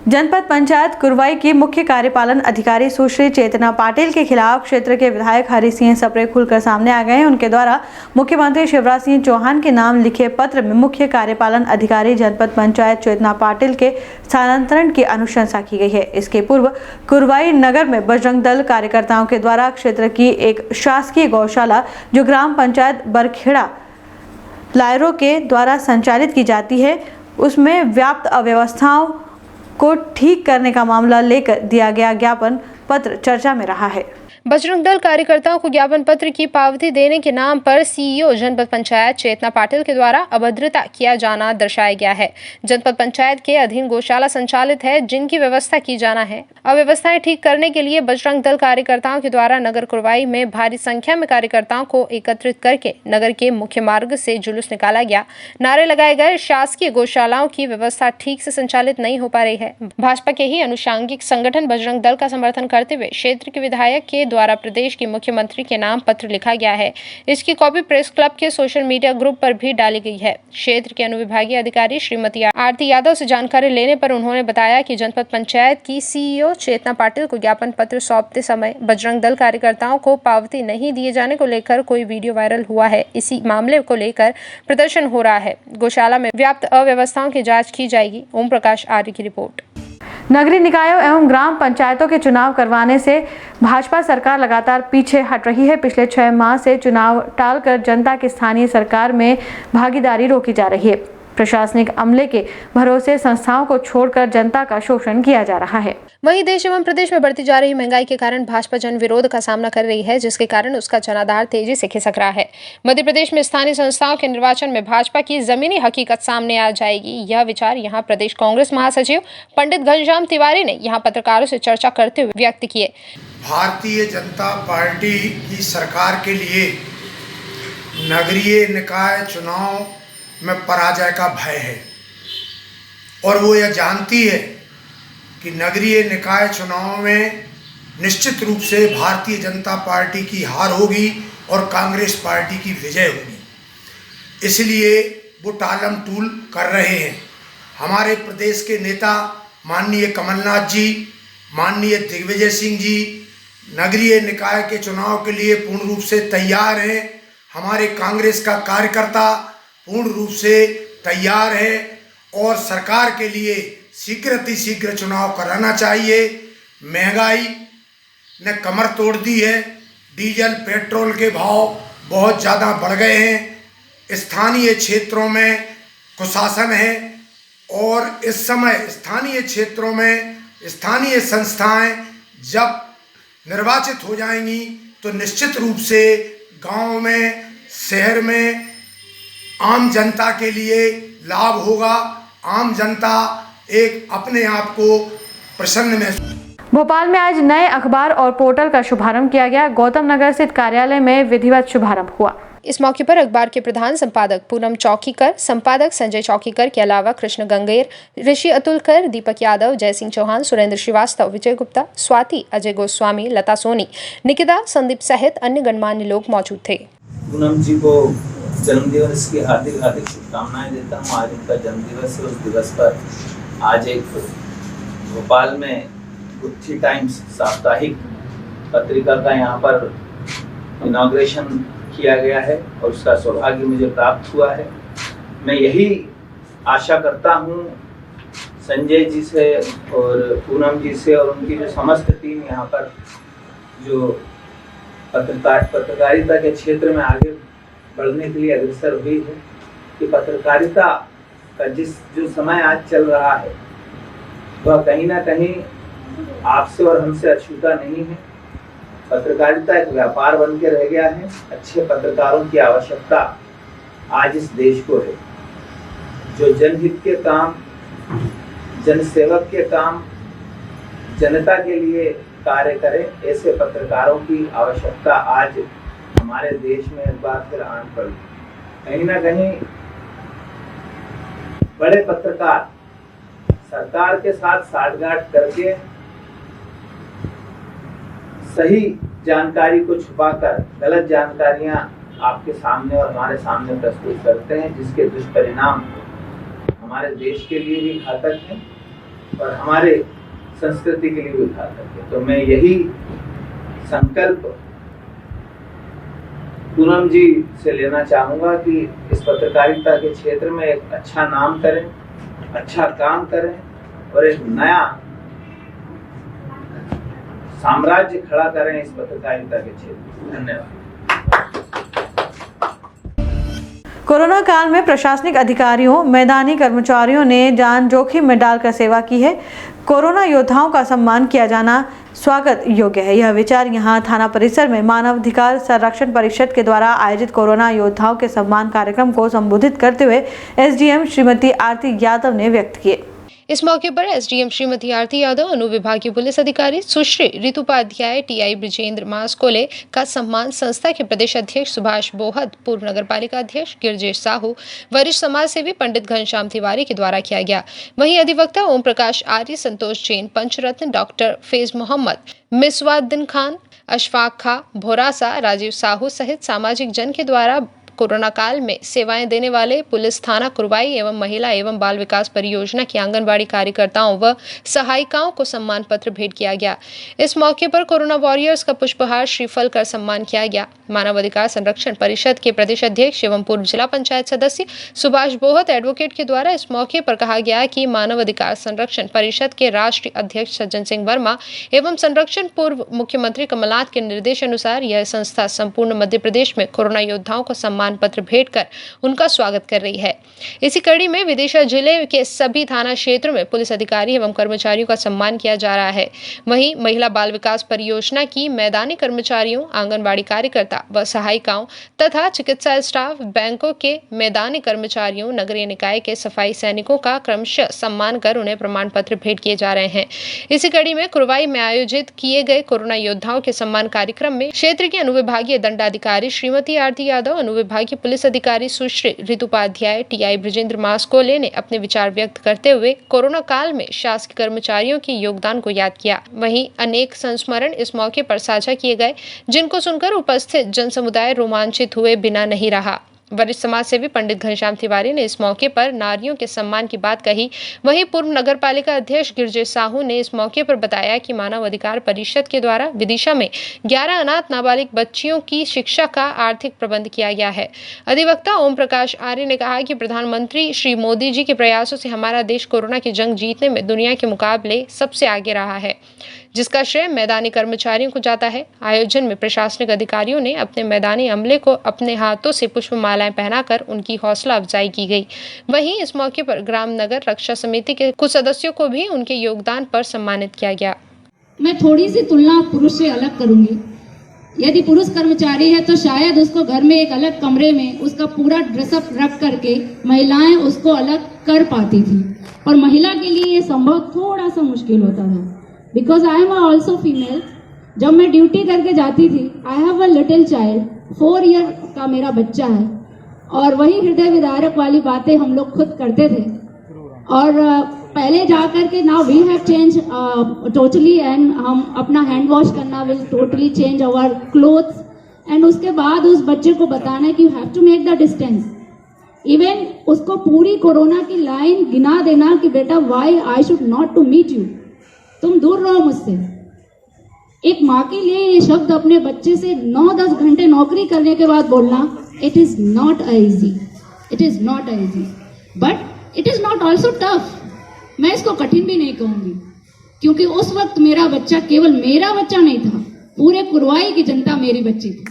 जनपद पंचायत कुरवाई की मुख्य कार्यपालन अधिकारी सुश्री चेतना पाटिल के खिलाफ क्षेत्र के विधायक हरि सिंह सप्रे खुलकर सामने आ गए हैं। उनके द्वारा मुख्यमंत्री शिवराज सिंह चौहान के नाम लिखे पत्र में मुख्य कार्यपालन अधिकारी जनपद पंचायत चेतना पाटिल के स्थानांतरण की अनुशंसा की गई है। इसके पूर्व कुरवाई नगर में बजरंग दल कार्यकर्ताओं के द्वारा क्षेत्र की एक शासकीय गौशाला जो ग्राम पंचायत बरखेड़ा लायरो के द्वारा संचालित की जाती है, उसमें व्याप्त अव्यवस्थाओं को ठीक करने का मामला लेकर दिया गया ज्ञापन पत्र चर्चा में रहा है। बजरंग दल कार्यकर्ताओं को ज्ञापन पत्र की पावती देने के नाम पर सीईओ जनपद पंचायत चेतना पाटिल के द्वारा अभद्रता किया जाना दर्शाया गया है। जनपद पंचायत के अधीन गौशाला संचालित है जिनकी व्यवस्था की जाना है। अव्यवस्थाएं ठीक करने के लिए बजरंग दल कार्यकर्ताओं के द्वारा नगर कुरवाई में भारी संख्या में कार्यकर्ताओं को एकत्रित करके नगर के मुख्य मार्ग से जुलूस निकाला गया। नारे लगाए गए। शासकीय गौशालाओं की व्यवस्था ठीक से संचालित नहीं हो पा रही है। भाजपा के ही अनुषांगिक संगठन बजरंग दल का समर्थन करते हुए क्षेत्र के विधायक के द्वारा प्रदेश के मुख्यमंत्री के नाम पत्र लिखा गया है। इसकी कॉपी प्रेस क्लब के सोशल मीडिया ग्रुप पर भी डाली गई है। क्षेत्र के अनुविभागीय अधिकारी श्रीमती आरती यादव से जानकारी लेने पर उन्होंने बताया कि जनपद पंचायत की सीईओ चेतना पाटिल को ज्ञापन पत्र सौंपते समय बजरंग दल कार्यकर्ताओं को पावती नहीं दिए जाने को लेकर कोई वीडियो वायरल हुआ है। इसी मामले को लेकर प्रदर्शन हो रहा है। गौशाला में व्याप्त अव्यवस्थाओं की जाँच की जाएगी। ओम प्रकाश आर्य की रिपोर्ट। नगरीय निकायों एवं ग्राम पंचायतों के चुनाव करवाने से भाजपा सरकार लगातार पीछे हट रही है। पिछले 6 माह से चुनाव टालकर जनता की स्थानीय सरकार में भागीदारी रोकी जा रही है। प्रशासनिक अमले के भरोसे संस्थाओं को छोड़कर जनता का शोषण किया जा रहा है। वहीं देश एवं प्रदेश में बढ़ती जा रही महंगाई के कारण भाजपा जन विरोध का सामना कर रही है, जिसके कारण उसका जनाधार तेजी से खिसक रहा है। मध्य प्रदेश में स्थानीय संस्थाओं के निर्वाचन में भाजपा की जमीनी हकीकत सामने आ जाएगी। यह विचार यहां प्रदेश कांग्रेस महासचिव पंडित घनश्याम तिवारी ने यहां पत्रकारों से चर्चा करते हुए व्यक्त किए। भारतीय जनता पार्टी की सरकार के लिए नगरीय निकाय चुनाव में पराजय का भय है और वो यह जानती है कि नगरीय निकाय चुनाव में निश्चित रूप से भारतीय जनता पार्टी की हार होगी और कांग्रेस पार्टी की विजय होगी। इसलिए वो टालम टूल कर रहे हैं। हमारे प्रदेश के नेता माननीय कमलनाथ जी, माननीय दिग्विजय सिंह जी नगरीय निकाय के चुनाव के लिए पूर्ण रूप से तैयार हैं। हमारे कांग्रेस का कार्यकर्ता पूर्ण रूप से तैयार है और सरकार के लिए शीघ्र चुनाव कराना चाहिए। महंगाई ने कमर तोड़ दी है। डीजल पेट्रोल के भाव बहुत ज़्यादा बढ़ गए हैं। स्थानीय क्षेत्रों में कुशासन है और इस समय स्थानीय क्षेत्रों में स्थानीय संस्थाएं जब निर्वाचित हो जाएंगी तो निश्चित रूप से गांव में, शहर में आम जनता के लिए लाभ होगा। आम जनता एक अपने आप को प्रसन्न महसूस। भोपाल में आज नए अखबार और पोर्टल का शुभारंभ किया गया। गौतम नगर स्थित कार्यालय में विधिवत शुभारंभ हुआ। इस मौके पर अखबार के प्रधान संपादक पूनम चौकीकर, संपादक संजय चौकीकर के अलावा कृष्ण गंगेर, ऋषि अतुलकर, दीपक यादव, जय सिंह चौहान, सुरेंद्र श्रीवास्तव, विजय गुप्ता, स्वाति, अजय गोस्वामी, लता सोनी, निकिता, संदीप सहित अन्य गणमान्य लोग मौजूद थे। पूनम जी को जन्मदिवस की हार्दिक शुभकामनाएं देता हूँ। आज उनका जन्मदिवस है। उस दिवस पर आज एक भोपाल में गुत्थी टाइम्स साप्ताहिक पत्रिका का यहाँ पर इनॉग्रेशन किया गया है और उसका सौभाग्य मुझे प्राप्त हुआ है। मैं यही आशा करता हूँ संजय जी से और पूनम जी से और उनकी जो समस्त टीम यहाँ पर जो पत्रकारिता के क्षेत्र में आगे बढ़ने के लिए अग्रसर हुई है कि पत्रकारिता का जो समय आज चल रहा है वह कहीं ना कहीं आपसे और हमसे अछूता नहीं है। पत्रकारिता एक व्यापार बन के रह गया है। अच्छे पत्रकारों की आवश्यकता आज इस देश को है, जो जनहित के काम, जनसेवक के काम, जनता के लिए कार्य करें। ऐसे पत्रकारों की आवश्यकता आज हमारे देश में एक बार फिर आन पड़ी। कहीं ना कहीं बड़े पत्रकार सरकार के साथ साठगांठ करके सही जानकारी को छुपाकर गलत जानकारियां आपके सामने और हमारे सामने प्रस्तुत करते हैं, जिसके दुष्परिणाम हमारे देश के लिए भी घातक हैं और हमारे संस्कृति के लिए भी उठा करके। तो मैं यही संकल्प पूनम जी से लेना चाहूंगा कि इस पत्रकारिता के क्षेत्र में एक अच्छा नाम करें, अच्छा काम करें और एक नया साम्राज्य खड़ा करें इस पत्रकारिता के क्षेत्र में। धन्यवाद। कोरोना काल में प्रशासनिक अधिकारियों, मैदानी कर्मचारियों ने जान जोखिम में डालकर सेवा की है। कोरोना योद्धाओं का सम्मान किया जाना स्वागत योग्य है। यह विचार यहां थाना परिसर में मानवाधिकार संरक्षण परिषद के द्वारा आयोजित कोरोना योद्धाओं के सम्मान कार्यक्रम को संबोधित करते हुए एसडीएम श्रीमती आरती यादव ने व्यक्त किए। इस मौके पर एसडीएम श्रीमती आरती यादव, अनुविभागीय पुलिस अधिकारी सुश्री ऋतु उपाध्याय, टीआई ब्रिजेंद्र मास्कोले का सम्मान संस्था के प्रदेश अध्यक्ष सुभाष बोहत, पूर्व नगर पालिका अध्यक्ष गिरजेश साहू, वरिष्ठ समाज सेवी पंडित घनश्याम तिवारी के द्वारा किया गया। वहीं अधिवक्ता ओम प्रकाश आर्य, संतोष जैन, पंचरत्न डॉक्टर फैज मोहम्मद, मिसवाउद्दीन खान, अशफाक खा, भोरासा, राजीव साहू सहित सामाजिक जन के द्वारा कोरोना काल में सेवाएं देने वाले पुलिस थाना कुरवाई एवं महिला एवं बाल विकास परियोजना की आंगनबाड़ी कार्यकर्ताओं व सहायिकाओं को सम्मान पत्र भेंट किया गया। इस मौके पर कोरोना वॉरियर्स का पुष्पहार श्रीफल कर सम्मान किया गया। मानवाधिकार संरक्षण परिषद के प्रदेश अध्यक्ष एवं पूर्व जिला पंचायत सदस्य सुभाष बोहत एडवोकेट के द्वारा इस मौके पर कहा गया कि मानवाधिकार संरक्षण परिषद के राष्ट्रीय अध्यक्ष सज्जन सिंह वर्मा एवं संरक्षण पूर्व मुख्यमंत्री कमलनाथ के निर्देश अनुसार यह संस्था संपूर्ण मध्य प्रदेश में कोरोना योद्धाओं को सम्मान पत्र भेंट कर उनका स्वागत कर रही है। इसी कड़ी में विदिशा जिले के सभी थाना क्षेत्रों में पुलिस अधिकारी एवं कर्मचारियों का सम्मान किया जा रहा है। वहीं महिला बाल विकास परियोजना की मैदानी कर्मचारियों, आंगनबाड़ी कार्यकर्ता व सहायिकाओं तथा चिकित्सा स्टाफ, बैंकों के मैदानी कर्मचारियों, नगरीय निकाय के सफाई सैनिकों का क्रमशः सम्मान कर उन्हें प्रमाण पत्र भेंट किए जा रहे हैं। इसी कड़ी में कुरवाई में आयोजित किए गए कोरोना योद्धाओं के सम्मान कार्यक्रम में क्षेत्र के अनुविभागीय दंडाधिकारी श्रीमती आरती यादव, अनुविभागीय पुलिस अधिकारी सुश्री ऋतु उपाध्याय, टीआई ब्रिजेंद्र मास्कोले ने अपने विचार व्यक्त करते हुए कोरोना काल में शासकीय कर्मचारियों के योगदान को याद किया। वहीं अनेक संस्मरण इस मौके पर साझा किए गए, जिनको सुनकर उपस्थित जन समुदाय रोमांचित हुए बिना नहीं रहा। वरिष्ठ समाज सेवी पंडित घनश्याम तिवारी ने इस मौके पर नारियों के सम्मान की बात कही। वहीं पूर्व नगर पालिका अध्यक्ष गिरजेश साहू ने इस मौके पर बताया कि मानव अधिकार परिषद के द्वारा विदिशा में 11 अनाथ नाबालिग बच्चियों की शिक्षा का आर्थिक प्रबंध किया गया है। अधिवक्ता ओम प्रकाश आर्य ने कहा कि प्रधानमंत्री श्री मोदी जी के प्रयासों से हमारा देश कोरोना की जंग जीतने में दुनिया के मुकाबले सबसे आगे रहा है, जिसका श्रेय मैदानी कर्मचारियों को जाता है। आयोजन में प्रशासनिक अधिकारियों ने अपने मैदानी अमले को अपने हाथों से पुष्पमालाएं पहनाकर उनकी हौसला अफजाई की गई। वहीं इस मौके पर ग्राम नगर रक्षा समिति के कुछ सदस्यों को भी उनके योगदान पर सम्मानित किया गया। मैं थोड़ी सी तुलना पुरुष से अलग करूंगी। यदि पुरुष कर्मचारी है तो शायद उसको घर में एक अलग कमरे में उसका पूरा ड्रेसअप रख करके महिलाएं उसको अलग कर पाती थी, और महिला के लिए ये संभव थोड़ा सा मुश्किल होता था। Because I am also female. जब मैं ड्यूटी करके जाती थी, I have a little child, 4 year का मेरा बच्चा है, और वही हृदय विदारक वाली बातें हम लोग खुद करते थे। और पहले जा करके now we have change totally, and हम अपना हैंड वॉश करना will totally change our clothes, and उसके बाद उस बच्चे को बताना है कि you have to make the distance. Even उसको पूरी कोरोना की लाइन गिना देना कि बेटा why I should not to meet you, तुम दूर रहो मुझसे। एक माँ के लिए ये शब्द अपने बच्चे से 9-10 घंटे नौकरी करने के बाद बोलना, it is not easy, it is not easy, but it is not also tough. मैं इसको कठिन भी नहीं कहूंगी, क्योंकि उस वक्त मेरा बच्चा केवल मेरा बच्चा नहीं था, पूरे कुरवाई की जनता मेरी बच्ची थी।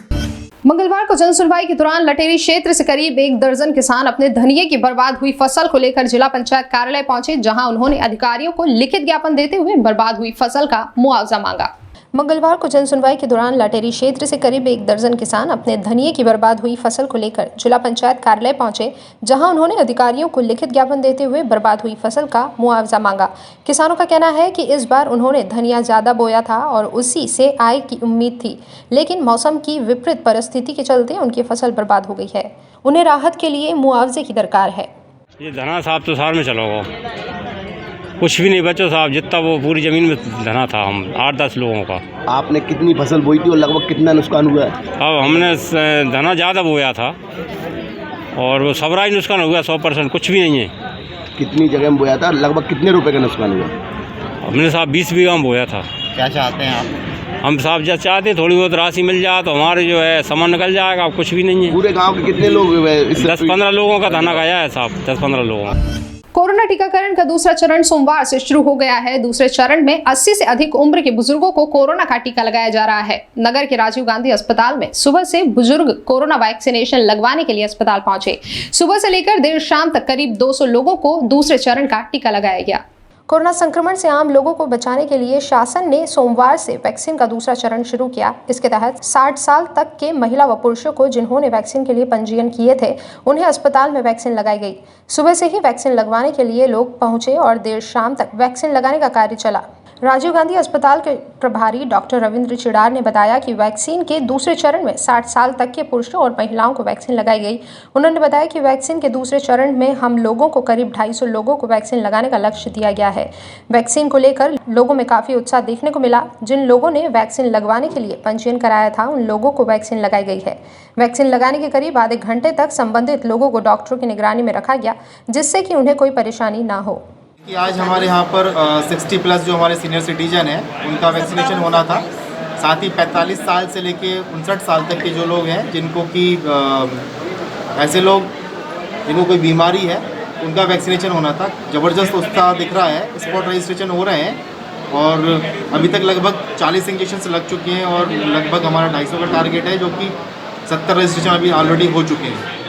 मंगलवार को जन सुनवाई के दौरान लटेरी क्षेत्र से करीब 1 दर्जन किसान अपने धनिये की बर्बाद हुई फसल को लेकर जिला पंचायत कार्यालय पहुंचे, जहां उन्होंने अधिकारियों को लिखित ज्ञापन देते हुए बर्बाद हुई फसल का मुआवजा मांगा। मंगलवार को जन सुनवाई के दौरान लटेरी क्षेत्र से करीब 1 दर्जन किसान अपने धनिये की बर्बाद हुई फसल को लेकर जिला पंचायत कार्यालय पहुंचे, जहां उन्होंने अधिकारियों को लिखित ज्ञापन देते हुए बर्बाद हुई फसल का मुआवजा मांगा। किसानों का कहना है कि इस बार उन्होंने धनिया ज़्यादा बोया था और उसी से आय की उम्मीद थी, लेकिन मौसम की विपरीत परिस्थिति के चलते उनकी फसल बर्बाद हो गई है। उन्हें राहत के लिए मुआवजे की दरकार है। ये धना साहब तो साल में चलोगा, कुछ भी नहीं बचा साहब, जितना वो पूरी ज़मीन में धना था हम 8-10 लोगों का। आपने कितनी फसल बोई थी और लगभग कितना नुकसान हुआ है? अब हमने धना ज़्यादा बोया था और वो सबरा ही नुकसान हुआ, 100% कुछ भी नहीं है। कितनी जगह में बोया था, लगभग कितने रुपए का नुकसान हुआ? हमने साहब 20 बीघा में बोया था। क्या चाहते हैं आप? हम साहब जब चाहते थोड़ी बहुत राशि मिल जाए तो हमारे जो है सामान निकल जाएगा, अब कुछ भी नहीं है। पूरे गांव के कितने लोग 10-15 लोगों का धना गया है साहब, 10-15 लोगों का। कोरोना टीकाकरण का दूसरा चरण सोमवार से शुरू हो गया है। दूसरे चरण में 80 से अधिक उम्र के बुजुर्गों को कोरोना का टीका लगाया जा रहा है। नगर के राजीव गांधी अस्पताल में सुबह से बुजुर्ग कोरोना वैक्सीनेशन लगवाने के लिए अस्पताल पहुंचे। सुबह से लेकर देर शाम तक करीब 200 लोगों को दूसरे चरण का टीका लगाया गया। कोरोना संक्रमण से आम लोगों को बचाने के लिए शासन ने सोमवार से वैक्सीन का दूसरा चरण शुरू किया। इसके तहत 60 साल तक के महिला व पुरुषों को जिन्होंने वैक्सीन के लिए पंजीयन किए थे, उन्हें अस्पताल में वैक्सीन लगाई गई। सुबह से ही वैक्सीन लगवाने के लिए लोग पहुंचे और देर शाम तक वैक्सीन लगाने का कार्य चला। राजीव गांधी अस्पताल के प्रभारी डॉक्टर रविंद्र चिड़ार ने बताया कि वैक्सीन के दूसरे चरण में 60 साल तक के पुरुषों और महिलाओं को वैक्सीन लगाई गई। उन्होंने बताया कि वैक्सीन के दूसरे चरण में हम लोगों को करीब 250 लोगों को वैक्सीन लगाने का लक्ष्य दिया गया है। वैक्सीन को लेकर लोगों में काफ़ी उत्साह देखने को मिला। जिन लोगों ने वैक्सीन लगवाने के लिए पंजीयन कराया था, उन लोगों को वैक्सीन लगाई गई है। वैक्सीन लगाने के करीब आधे घंटे तक संबंधित लोगों को डॉक्टरों की निगरानी में रखा गया, जिससे कि उन्हें कोई परेशानी ना हो। कि आज हमारे यहाँ पर 60 प्लस जो हमारे सीनियर सिटीजन हैं उनका वैक्सीनेशन होना था। साथ ही 45 साल से लेके 59 साल तक के जो लोग हैं जिनको कि ऐसे लोग जिनको कोई बीमारी है उनका वैक्सीनेशन होना था। ज़बरदस्त उत्साह दिख रहा है, स्पॉट रजिस्ट्रेशन हो रहे हैं और अभी तक लगभग 40 इंजेक्शन लग चुके हैं और लगभग हमारा 250 का टारगेट है, जो कि 70 रजिस्ट्रेशन अभी ऑलरेडी हो चुके हैं।